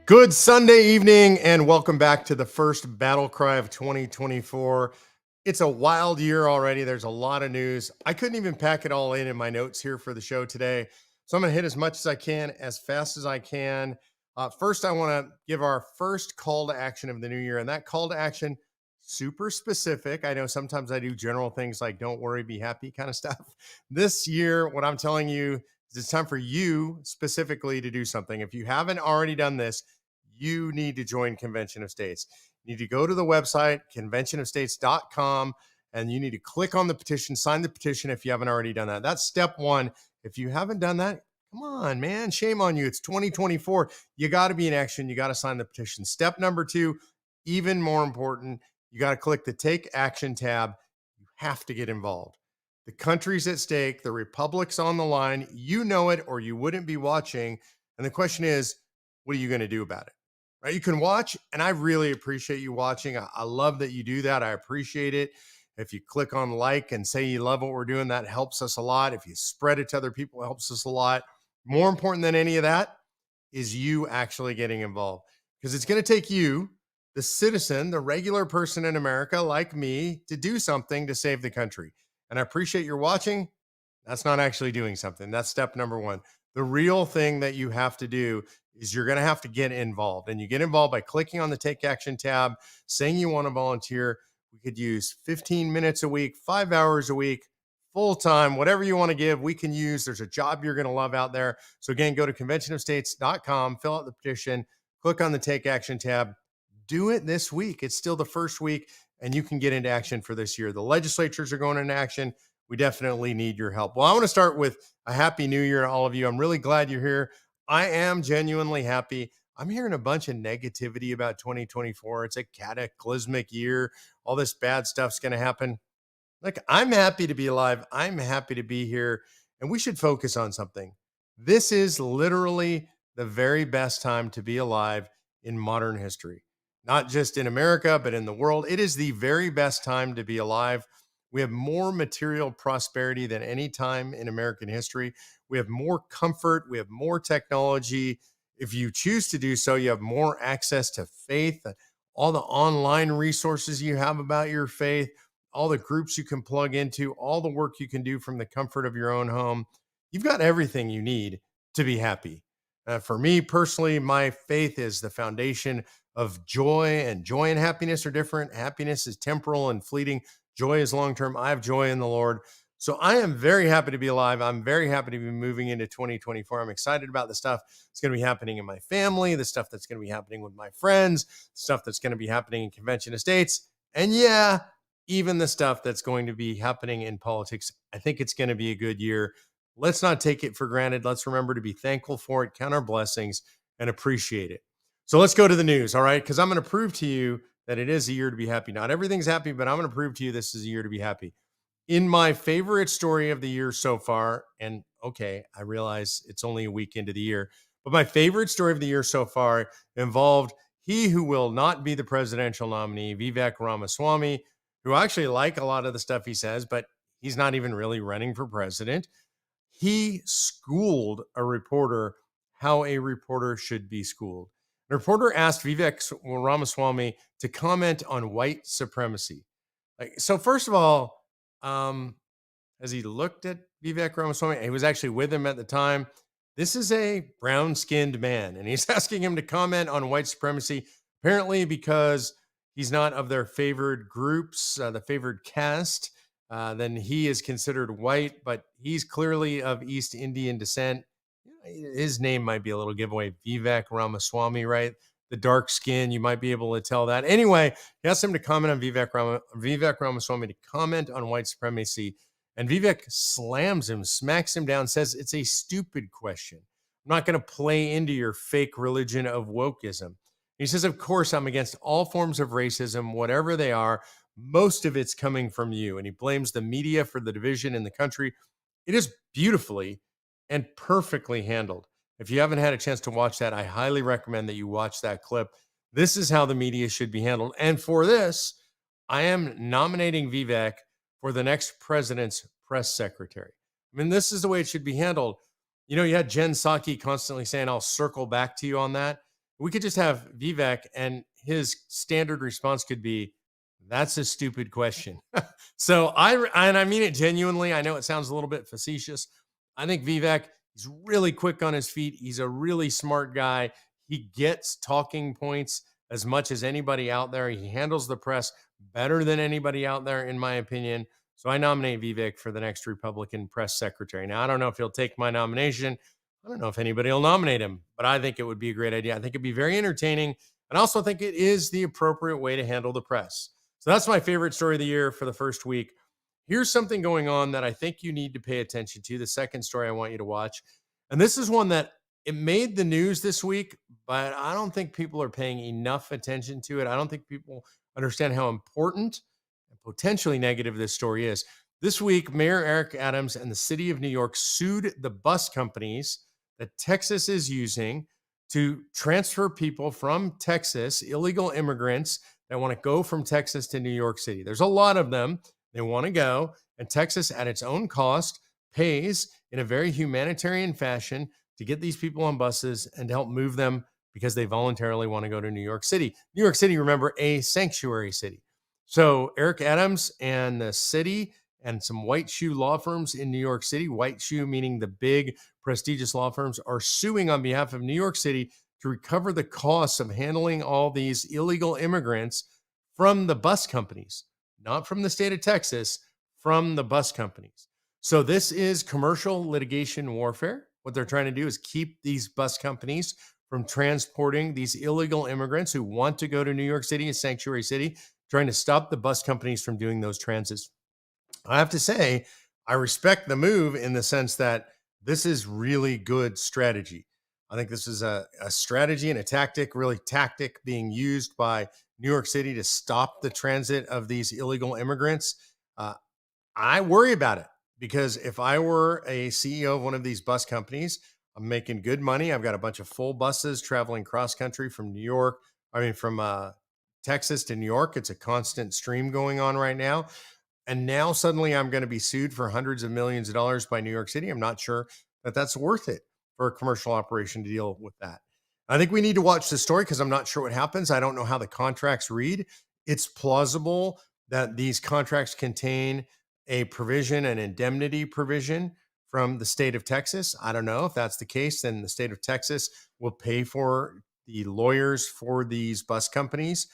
Good Sunday evening, and welcome back to the first BattleCry of 2024. It's a wild year already. There's a lot of news. I couldn't even pack it all in my notes here for the show today. So I'm going to hit as much as I can, as fast as I can. First, I want to give our first call to action of the new year, and that call to action, super specific. I know sometimes I do general things like don't worry, be happy kind of stuff. This year, what I'm telling you is it's time for you specifically to do something. If you haven't already done this, you need to join Convention of States. You need to go to the website, conventionofstates.com, and you need to click on the petition, sign the petition if you haven't already done that. That's step one. If you haven't done that, come on, man, shame on you. It's 2024. You got to be in action. You got to sign the petition. Step number two, even more important, you got to click the Take Action tab. You have to get involved. The country's at stake. The republic's on the line. You know it, or you wouldn't be watching. And the question is, what are you going to do about it? Right? You can watch, and I really appreciate you watching. I love that you do that. I appreciate it. If you click on like and say you love what we're doing, that helps us a lot. If you spread it to other people, it helps us a lot. More important than any of that is you actually getting involved, because it's going to take you, the citizen, the regular person in America like me, to do something to save the country. And I appreciate your watching. That's not actually doing something. That's step number one. The real thing that you have to do is you're going to have to get involved. And you get involved by clicking on the Take Action tab, saying you want to volunteer. We could use 15 minutes a week, 5 hours a week, full time, whatever you want to give, we can use. There's a job you're going to love out there. So again, go to conventionofstates.com, fill out the petition, click on the Take Action tab. Do it this week. It's still the first week, and you can get into action for this year. The legislatures are going into action. We definitely need your help. Well, I want to start with a happy new year to all of you. I'm really glad you're here. I am genuinely happy. I'm hearing a bunch of negativity about 2024. It's a cataclysmic year. All this bad stuff's going to happen. Look, I'm happy to be alive. I'm happy to be here. And we should focus on something. This is literally the very best time to be alive in modern history, not just in America, but in the world. It is the very best time to be alive. We have more material prosperity than any time in American history. We have more comfort. We have more technology. If you choose to do so, you have more access to faith, all the online resources you have about your faith, all the groups you can plug into, all the work you can do from the comfort of your own home. You've got everything you need to be happy. For me personally, my faith is the foundation of joy, and joy and happiness are different. Happiness is temporal and fleeting. Joy is long-term. I have joy in the Lord. So I am very happy to be alive. I'm very happy to be moving into 2024. I'm excited about the stuff that's going to be happening in my family, the stuff that's going to be happening with my friends, the stuff that's going to be happening in Convention of States. And yeah, even the stuff that's going to be happening in politics. I think it's going to be a good year. Let's not take it for granted. Let's remember to be thankful for it, count our blessings, and appreciate it. So let's go to the news, all right? Because I'm going to prove to you that it is a year to be happy. Not everything's happy, but I'm going to prove to you this is a year to be happy. In my favorite story of the year so far, and okay, I realize it's only a week into the year, but my favorite story of the year so far involved he who will not be the presidential nominee, Vivek Ramaswamy, who I actually like a lot of the stuff he says, but he's not even really running for president. He schooled a reporter how a reporter should be schooled. The reporter asked Vivek Ramaswamy to comment on white supremacy. So first of all, as he looked at Vivek Ramaswamy, he was actually with him at the time. This is a brown-skinned man, and he's asking him to comment on white supremacy, apparently because he's not of their favored groups, the favored caste. Then he is considered white, but he's clearly of East Indian descent. His name might be a little giveaway, Vivek Ramaswamy, right? The dark skin, you might be able to tell that. Anyway, he asked him to comment on Vivek Ramaswamy to comment on white supremacy. And Vivek slams him, smacks him down, says it's a stupid question. I'm not going to play into your fake religion of wokeism. He says, of course, I'm against all forms of racism, whatever they are. Most of it's coming from you. And he blames the media for the division in the country. It is beautifully and perfectly handled. If you haven't had a chance to watch that, I highly recommend that you watch that clip. This is how the media should be handled. And for this, I am nominating Vivek for the next president's press secretary. I mean, this is the way it should be handled. You know, you had Jen Psaki constantly saying, I'll circle back to you on that. We could just have Vivek, and his standard response could be, "That's a stupid question." So and I mean it genuinely. I know it sounds a little bit facetious. I think Vivek, he's really quick on his feet. He's a really smart guy. He gets talking points as much as anybody out there. He handles the press better than anybody out there, in my opinion. So I nominate Vivek for the next Republican press secretary. Now, I don't know if he'll take my nomination. I don't know if anybody will nominate him, but I think it would be a great idea. I think it'd be very entertaining. And I also think it is the appropriate way to handle the press. So that's my favorite story of the year for the first week. Here's something going on that I think you need to pay attention to. The second story I want you to watch. And this is one that it made the news this week, but I don't think people are paying enough attention to it. I don't think people understand how important and potentially negative this story is. This week, Mayor Eric Adams and the city of New York sued the bus companies that Texas is using to transfer people from Texas, illegal immigrants that want to go from Texas to New York City. There's a lot of them. They want to go, and Texas, at its own cost, pays in a very humanitarian fashion to get these people on buses and to help move them because they voluntarily want to go to New York City. New York City, remember, a sanctuary city. So Eric Adams and the city and some white shoe law firms in New York City, white shoe meaning the big prestigious law firms, are suing on behalf of New York City to recover the costs of handling all these illegal immigrants from the bus companies, not from the state of Texas, from the bus companies. So this is commercial litigation warfare. What they're trying to do is keep these bus companies from transporting these illegal immigrants who want to go to New York City, a sanctuary city, trying to stop the bus companies from doing those transits. I have to say, I respect the move in the sense that this is really good strategy. I think this is a strategy and a tactic, really tactic being used by New York City to stop the transit of these illegal immigrants. Uh, I worry about it because if I were a CEO of one of these bus companies, I'm making good money. I've got a bunch of full buses traveling cross country from New York. I mean, from Texas to New York. It's a constant stream going on right now. And now suddenly I'm going to be sued for hundreds of millions of dollars by New York City. I'm not sure that that's worth it for a commercial operation to deal with that. I think we need to watch the story because I'm not sure what happens. I don't know how the contracts read. It's plausible that these contracts contain a provision, an indemnity provision from the state of Texas. I don't know if that's the case. Then the state of Texas will pay for the lawyers for these bus companies.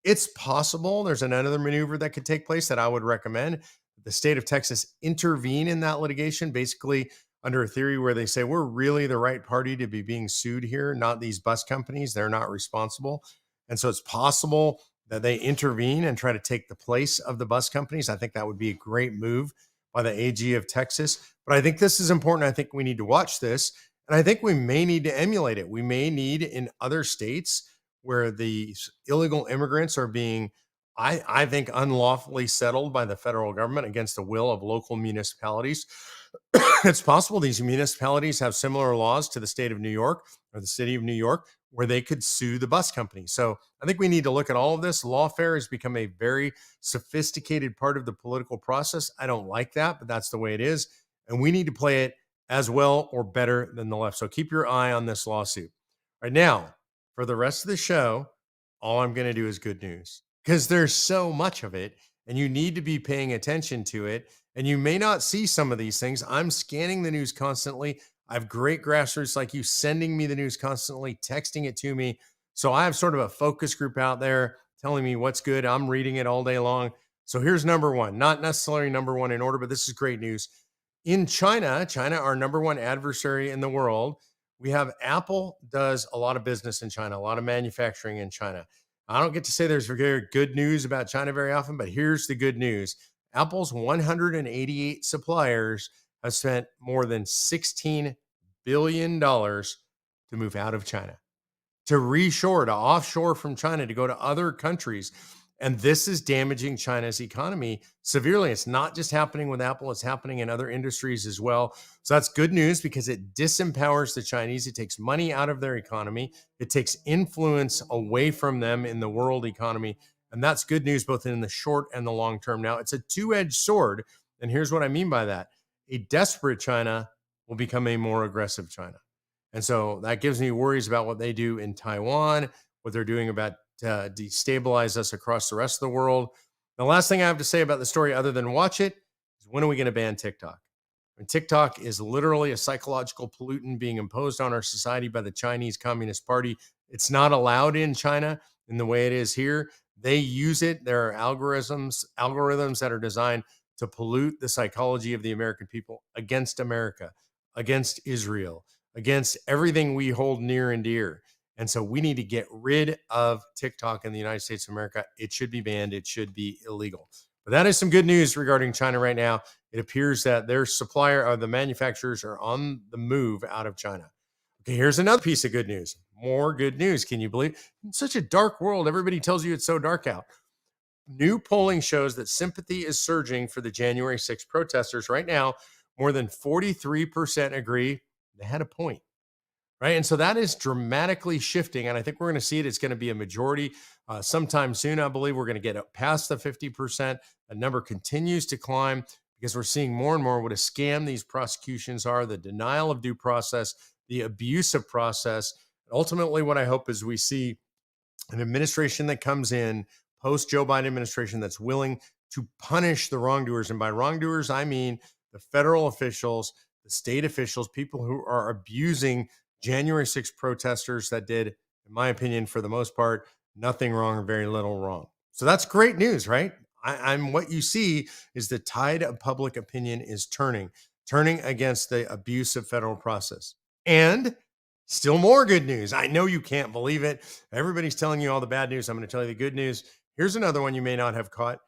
It's possible there's another maneuver that could take place that I would recommend. The state of Texas intervene in that litigation, basically under a theory where they say we're really the right party to be being sued here, not these bus companies. They're not responsible. And so it's possible that they intervene and try to take the place of the bus companies. I think that would be a great move by the AG of Texas. But I think this is important. I think we need to watch this. And I think we may need to emulate it. We may need in other states where the illegal immigrants are being, I think, unlawfully settled by the federal government against the will of local municipalities. It's possible these municipalities have similar laws to the state of New York or the city of New York where they could sue the bus company. So I think we need to look at all of this. Lawfare has become a very sophisticated part of the political process. I don't like that, but that's the way it is. And we need to play it as well or better than the left. So keep your eye on this lawsuit. Right now, for the rest of the show, all I'm going to do is good news because there's so much of it and you need to be paying attention to it. And you may not see some of these things. I'm scanning the news constantly. I have great grassroots like you sending me the news constantly, texting it to me. So I have sort of a focus group out there telling me what's good. I'm reading it all day long. So here's number one, not necessarily number one in order, but this is great news. In China, our number one adversary in the world, we have Apple does a lot of business in China, a lot of manufacturing in China. I don't get to say there's very good news about China very often, but here's the good news. Apple's 188 suppliers have spent more than $16 billion to move out of China, to reshore, to offshore from China, to go to other countries. And this is damaging China's economy severely. It's not just happening with Apple, it's happening in other industries as well. So that's good news because it disempowers the Chinese. It takes money out of their economy. It takes influence away from them in the world economy. And that's good news both in the short and the long term. Now, it's a two-edged sword. And here's what I mean by that. A desperate China will become a more aggressive China. And so that gives me worries about what they do in Taiwan, what they're doing about destabilize us across the rest of the world. The last thing I have to say about the story, other than watch it, is when are we going to ban TikTok? And TikTok is literally a psychological pollutant being imposed on our society by the Chinese Communist Party. It's not allowed in China in the way it is here. They use it. There are algorithms that are designed to pollute the psychology of the American people against America, against Israel, against everything we hold near and dear. And so we need to get rid of TikTok in the United States of America. It should be banned. It should be illegal. But that is some good news regarding China right now. It appears that their supplier or the manufacturers are on the move out of China. Okay, here's another piece of good news. More good news. Can you believe? In such a dark world, everybody tells you it's so dark out. New polling shows that sympathy is surging for the January 6th protesters. Right now, more than 43% agree they had a point. Right. And so that is dramatically shifting. And I think we're going to see it. It's going to be a majority sometime soon. I believe we're going to get up past the 50%. The number continues to climb because we're seeing more and more what a scam these prosecutions are, the denial of due process, the abuse of process. Ultimately, what I hope is we see an administration that comes in post Joe Biden administration that's willing to punish the wrongdoers. And by wrongdoers, I mean the federal officials, the state officials, people who are abusing January 6th protesters that did, in my opinion, for the most part, nothing wrong or very little wrong. So that's great news, right? I'm what you see is the tide of public opinion is turning against the abuse of federal process. And still more good news. I know you can't believe it. Everybody's telling you all the bad news. I'm going to tell you the good news. Here's another one you may not have caught.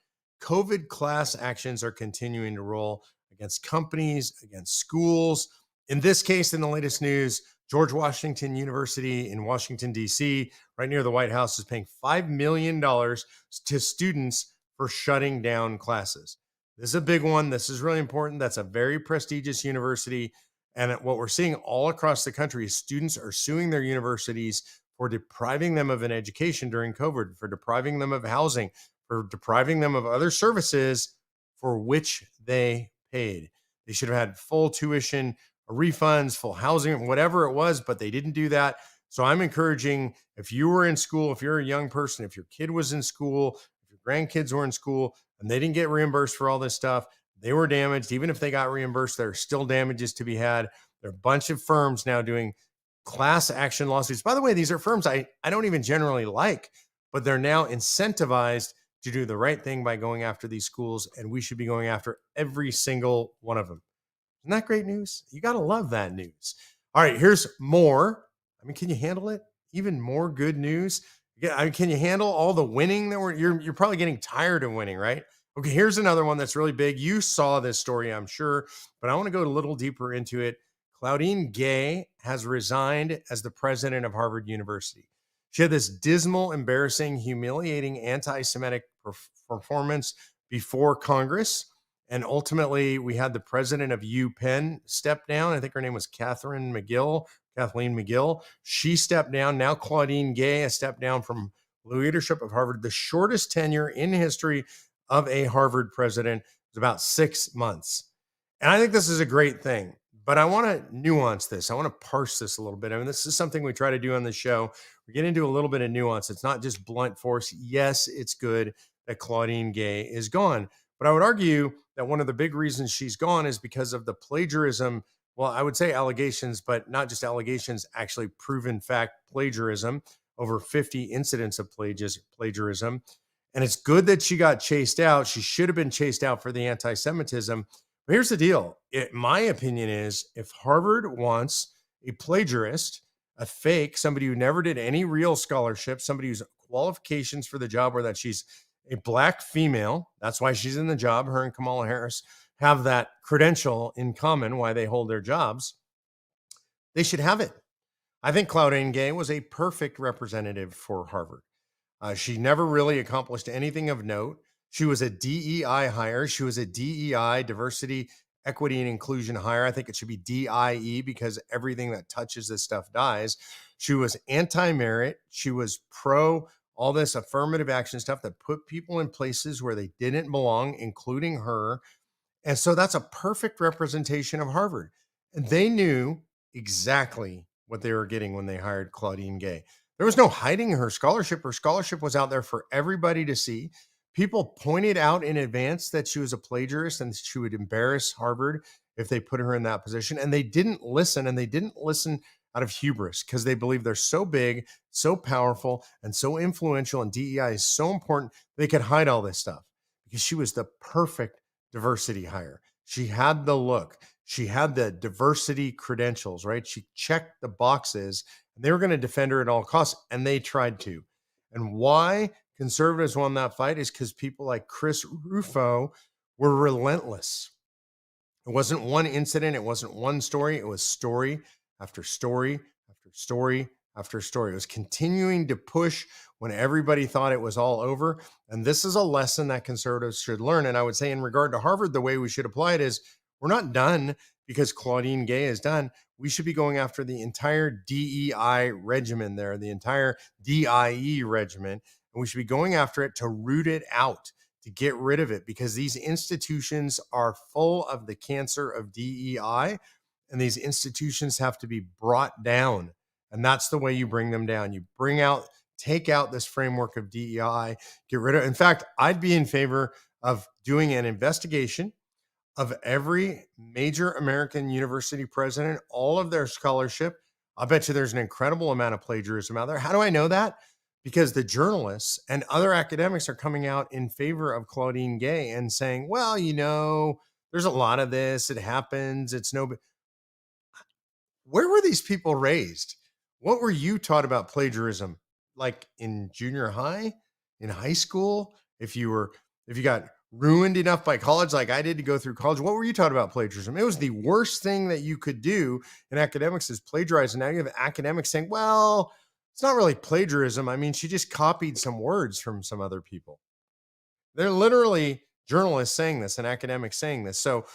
COVID class actions are continuing to roll against companies, against schools. In this case, in the latest news, George Washington University in Washington, D.C., right near the White House, is paying $5 million to students for shutting down classes. This is a big one. This is really important. That's a very prestigious university. And what we're seeing all across the country is students are suing their universities for depriving them of an education during COVID, for depriving them of housing, for depriving them of other services for which they paid. They should have had full tuition, refunds, full housing, whatever it was, but they didn't do that. So I'm encouraging, if you were in school, if you're a young person, if your kid was in school, if your grandkids were in school and they didn't get reimbursed for all this stuff, they were damaged. Even if they got reimbursed, there are still damages to be had. There are a bunch of firms now doing class action lawsuits. By the way, these are firms I don't even generally like, but they're now incentivized to do the right thing by going after these schools, and we should be going after every single one of them. Isn't that great news? You got to love that news. All right, here's more. I mean, can you handle it? Even more good news. Yeah, I mean, can you handle all the winning that you're probably getting tired of winning, right? Okay, here's another one that's really big. You saw this story, I'm sure, but I want to go a little deeper into it. Claudine Gay has resigned as the president of Harvard University. She had this dismal, embarrassing, humiliating anti-Semitic performance before Congress. And ultimately, we had the president of UPenn step down. I think her name was Kathleen McGill. She stepped down. Now Claudine Gay has stepped down from leadership of Harvard. The shortest tenure in history of a Harvard president was about 6 months. And I think this is a great thing, but I want to nuance this. I want to parse this a little bit. I mean, this is something we try to do on the show. We get into a little bit of nuance. It's not just blunt force. Yes, it's good that Claudine Gay is gone. But I would argue that one of the big reasons she's gone is because of the plagiarism. Well, I would say allegations, but not just allegations, actually proven fact plagiarism, over 50 incidents of plagiarism. And it's good that she got chased out. She should have been chased out for the anti-Semitism. But here's the deal. My opinion is if Harvard wants a plagiarist, a fake, somebody who never did any real scholarship, somebody whose qualifications for the job were that she's a Black female, that's why she's in the job. Her and Kamala Harris have that credential in common, why they hold their jobs. They should have it. I think Claudine Gay was a perfect representative for Harvard. She never really accomplished anything of note. She was a DEI hire. She was a DEI, diversity, equity, and inclusion hire. I think it should be DIE because everything that touches this stuff dies. She was anti-merit. She was pro all this affirmative action stuff that put people in places where they didn't belong, including her. And so that's a perfect representation of Harvard. And they knew exactly what they were getting when they hired Claudine Gay. There was no hiding her scholarship. Her scholarship was out there for everybody to see. People pointed out in advance that she was a plagiarist and she would embarrass Harvard if they put her in that position. And they didn't listen, and they didn't listen out of hubris because they believe they're so big, so powerful, and so influential. And DEI is so important, they could hide all this stuff because she was the perfect diversity hire. She had the look, she had the diversity credentials, right? She checked the boxes, and they were going to defend her at all costs, and they tried to. And why conservatives won that fight is because people like Chris Rufo were relentless. It wasn't one incident, it wasn't one story, it was story after story after story after story. It was continuing to push when everybody thought it was all over. And this is a lesson that conservatives should learn. And I would say, in regard to Harvard, the way we should apply it is we're not done because Claudine Gay is done. We should be going after the entire DEI regimen there, the entire DIE regimen. And we should be going after it to root it out, to get rid of it, because these institutions are full of the cancer of DEI, and these institutions have to be brought down. And that's the way you bring them down. You take out this framework of DEI, get rid of it. In fact, I'd be in favor of doing an investigation of every major American university president, all of their scholarship. I bet you there's an incredible amount of plagiarism out there. How do I know that? Because the journalists and other academics are coming out in favor of Claudine Gay and saying, well, there's a lot of this. It happens. It's no. Where were these people raised? What were you taught about plagiarism? Like in junior high, in high school? If you got ruined enough by college, like I did, to go through college, what were you taught about plagiarism? It was the worst thing that you could do in academics is plagiarize. And now you have academics saying, well, it's not really plagiarism. I mean, she just copied some words from some other people. They're literally journalists saying this and academics saying this. So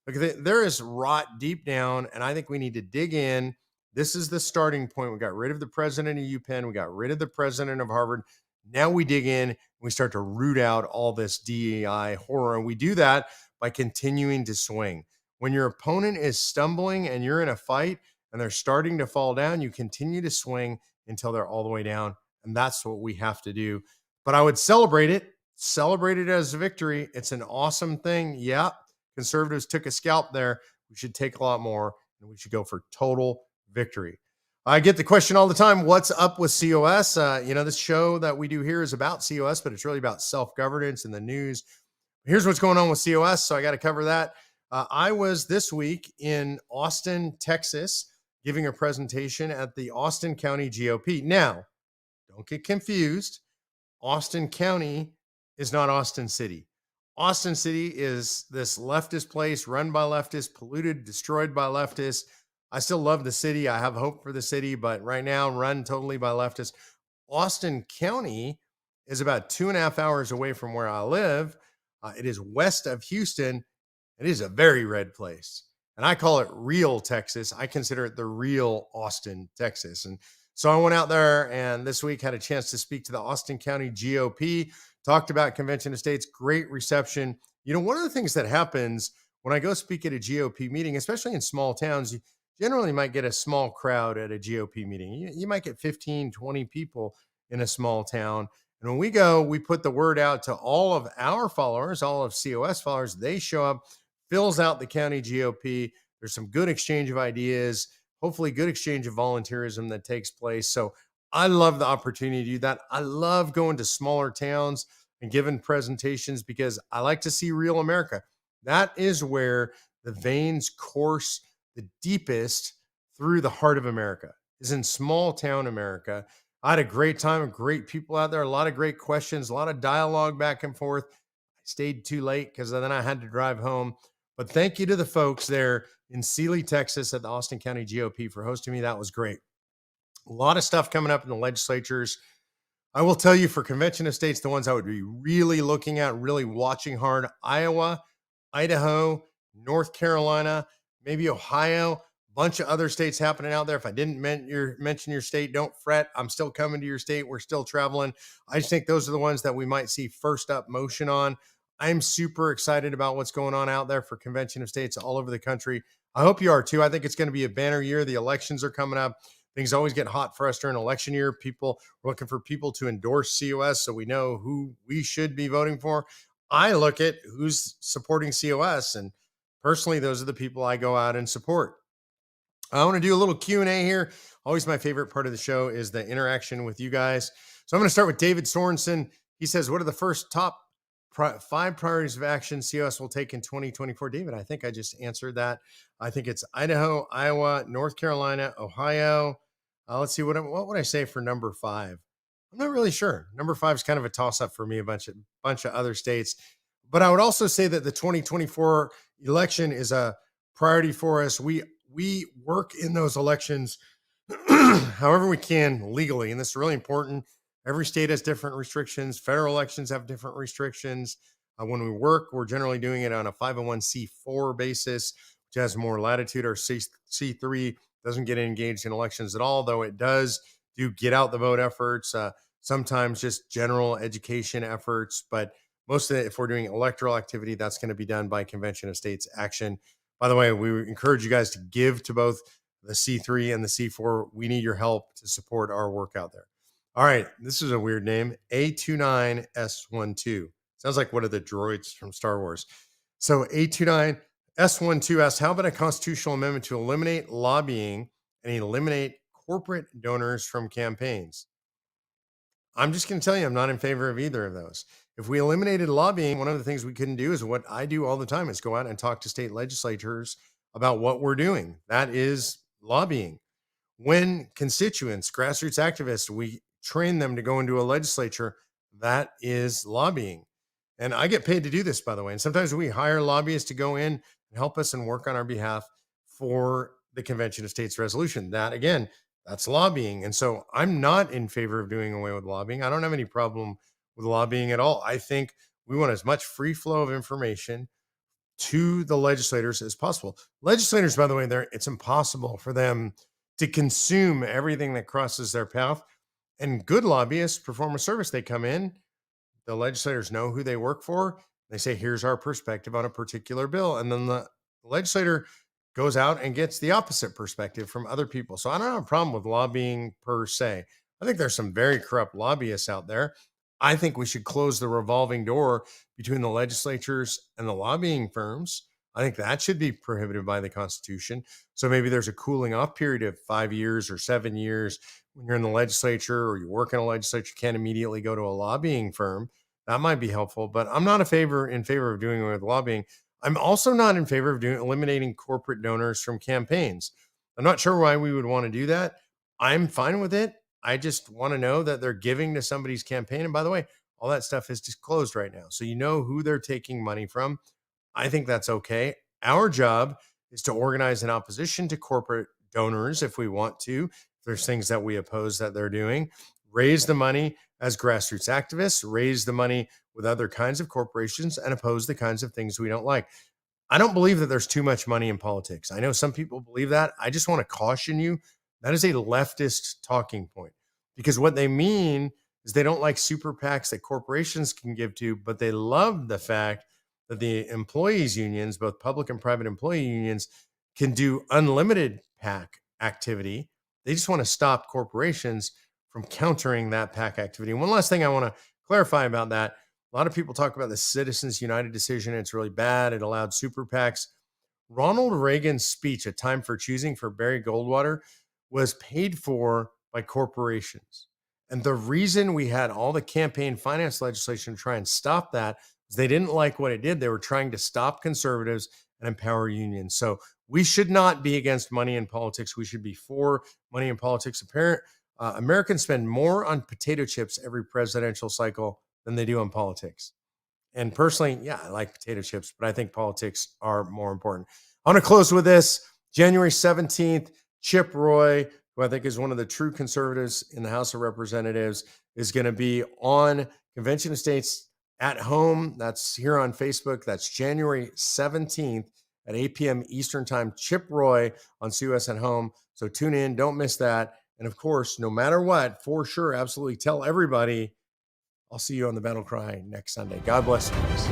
there is rot deep down, and I think we need to dig in. This is the starting point. We got rid of the president of UPenn. We got rid of the president of Harvard. Now we dig in and we start to root out all this DEI horror. And we do that by continuing to swing. When your opponent is stumbling and you're in a fight and they're starting to fall down, you continue to swing until they're all the way down. And that's what we have to do. But I would celebrate it as a victory. It's an awesome thing. Yeah, conservatives took a scalp there. We should take a lot more, and we should go for total victory. I get the question all the time, what's up with COS? This show that we do here is about COS, but it's really about self-governance and the news. Here's what's going on with COS, so I got to cover that. I was this week in Austin, Texas, giving a presentation at the Austin County GOP. Now, don't get confused. Austin County is not Austin City. Austin City is this leftist place run by leftists, polluted, destroyed by leftists. I still love the city. I have hope for the city, but right now run totally by leftists. Austin County is about 2.5 hours away from where I live. It is west of Houston. It is a very red place. And I call it real Texas. I consider it the real Austin, Texas. And so I went out there and this week had a chance to speak to the Austin County GOP, talked about Convention of States, great reception. One of the things that happens when I go speak at a GOP meeting, especially in small towns, you generally might get a small crowd at a GOP meeting. You might get 15, 20 people in a small town. And when we go, we put the word out to all of our followers, all of COS followers. They show up, fills out the county GOP. There's some good exchange of ideas, hopefully good exchange of volunteerism that takes place. So I love the opportunity to do that. I love going to smaller towns and giving presentations because I like to see real America. That is where the veins course the deepest through the heart of America, is in small town America. I had a great time, great people out there, a lot of great questions, a lot of dialogue back and forth. I stayed too late because then I had to drive home. But thank you to the folks there in Sealy, Texas at the Austin County GOP for hosting me. That was great. A lot of stuff coming up in the legislatures. I will tell you, for Convention of States, the ones I would be really looking at, really watching hard: Iowa, Idaho, North Carolina, maybe Ohio, a bunch of other states happening out there. If I didn't mention your state, don't fret. I'm still coming to your state. We're still traveling. I just think those are the ones that we might see first up motion on. I'm super excited about what's going on out there for Convention of States all over the country. I hope you are too. I think it's going to be a banner year. The elections are coming up. Things always get hot for us during election year. We're looking for people to endorse COS so we know who we should be voting for. I look at who's supporting COS, and personally, those are the people I go out and support. I want to do a little Q&A here. Always my favorite part of the show is the interaction with you guys. So I'm going to start with David Sorensen. He says, what are the first top 5 priorities of action COS will take in 2024? David, I think I just answered that. I think it's Idaho, Iowa, North Carolina, Ohio. Let's see, what would I say for number 5? I'm not really sure. Number 5 is kind of a toss-up for me, a bunch of other states. But I would also say that the 2024 election is a priority for us. We work in those elections however we can legally, and this is really important. Every state has different restrictions. Federal elections have different restrictions. When we work, we're generally doing it on a 501c4 basis, which has more latitude. Our C3 doesn't get engaged in elections at all, though it does do get out the vote efforts, sometimes just general education efforts. But most of it, if we're doing electoral activity, that's going to be done by Convention of States action. By the way, we encourage you guys to give to both the C3 and the C4. We need your help to support our work out there. All right, this is a weird name, A29S12. Sounds like one of the droids from Star Wars. So A29S12 asks, how about a constitutional amendment to eliminate lobbying and eliminate corporate donors from campaigns? I'm just going to tell you, I'm not in favor of either of those. If we eliminated lobbying, one of the things we couldn't do is what I do all the time is go out and talk to state legislatures about what we're doing. That is lobbying. When constituents, grassroots activists, we train them to go into a legislature, that is lobbying. And I get paid to do this, by the way. And sometimes we hire lobbyists to go in and help us and work on our behalf for the Convention of States resolution. That, again, that's lobbying. And so I'm not in favor of doing away with lobbying. I don't have any problem with lobbying at all. I think we want as much free flow of information to the legislators as possible. Legislators, by the way, it's impossible for them to consume everything that crosses their path. And good lobbyists perform a service. They come in, the legislators know who they work for. They say, here's our perspective on a particular bill. And then the legislator goes out and gets the opposite perspective from other people. So I don't have a problem with lobbying per se. I think there's some very corrupt lobbyists out there. I think we should close the revolving door between the legislatures and the lobbying firms. I think that should be prohibited by the Constitution. So maybe there's a cooling off period of 5 years or 7 years when you're in the legislature or you work in a legislature, you can't immediately go to a lobbying firm. That might be helpful, but I'm not in favor of doing away with lobbying. I'm also not in favor of eliminating corporate donors from campaigns. I'm not sure why we would want to do that. I'm fine with it. I just want to know that they're giving to somebody's campaign. And by the way, all that stuff is disclosed right now. So you know who they're taking money from. I think that's okay. Our job is to organize an opposition to corporate donors if we want to. If there's things that we oppose that they're doing, raise the money as grassroots activists, raise the money with other kinds of corporations, and oppose the kinds of things we don't like. I don't believe that there's too much money in politics. I know some people believe that. I just want to caution you. That is a leftist talking point, because what they mean is they don't like super PACs that corporations can give to, but they love the fact that the employees unions, both public and private employee unions, can do unlimited PAC activity. They just want to stop corporations from countering that PAC activity. And one last thing I want to clarify about that. A lot of people talk about the Citizens United decision. It's really bad. It allowed super PACs. Ronald Reagan's speech, A Time for Choosing, for Barry Goldwater, was paid for by corporations. And the reason we had all the campaign finance legislation to try and stop that is they didn't like what it did. They were trying to stop conservatives and empower unions. So we should not be against money in politics. We should be for money in politics. Americans spend more on potato chips every presidential cycle than they do on politics. And personally, yeah, I like potato chips, but I think politics are more important. I want to close with this. January 17th, Chip Roy, who I think is one of the true conservatives in the House of Representatives, is going to be on Convention of States at home. That's here on Facebook. That's January 17th at 8 p.m. Eastern Time. Chip Roy on COS at home. So tune in. Don't miss that. And of course, no matter what, for sure, absolutely tell everybody. I'll see you on the BattleCry next Sunday. God bless you guys.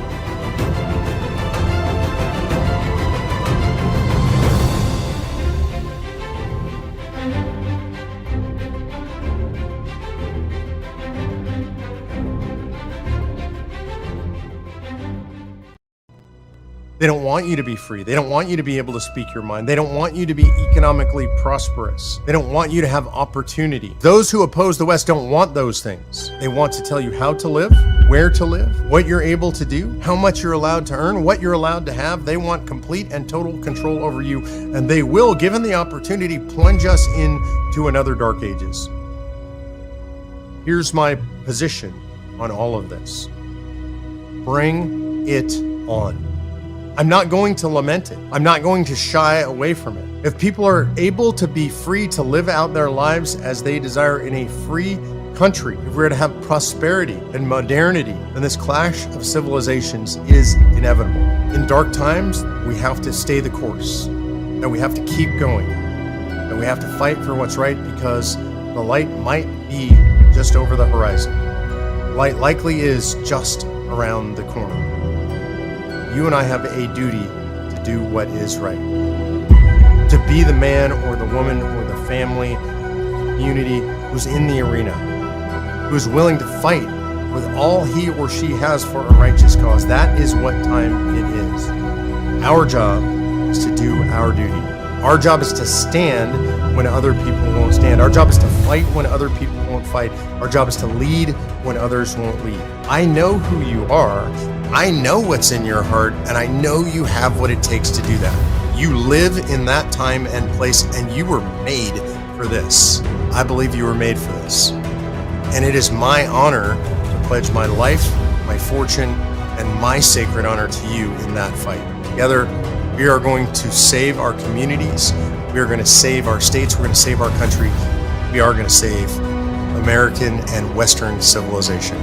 They don't want you to be free. They don't want you to be able to speak your mind. They don't want you to be economically prosperous. They don't want you to have opportunity. Those who oppose the West don't want those things. They want to tell you how to live, where to live, what you're able to do, how much you're allowed to earn, what you're allowed to have. They want complete and total control over you, and they will, given the opportunity, plunge us into another dark ages. Here's my position on all of this. Bring it on. I'm not going to lament it. I'm not going to shy away from it. If people are able to be free to live out their lives as they desire in a free country, if we're to have prosperity and modernity, then this clash of civilizations is inevitable. In dark times, we have to stay the course, and we have to keep going, and we have to fight for what's right, because the light might be just over the horizon. Light likely is just around the corner. You and I have a duty to do what is right. To be the man or the woman or the family, community who's in the arena, who is willing to fight with all he or she has for a righteous cause. That is what time it is. Our job is to do our duty. Our job is to stand when other people won't stand. Our job is to fight when other people won't fight. Our job is to lead when others won't lead. I know who you are. I know what's in your heart, and I know you have what it takes to do that. You live in that time and place, and you were made for this. I believe you were made for this. And it is my honor to pledge my life, my fortune, and my sacred honor to you in that fight. Together, we are going to save our communities. We are going to save our states. We're going to save our country. We are going to save American and Western civilization.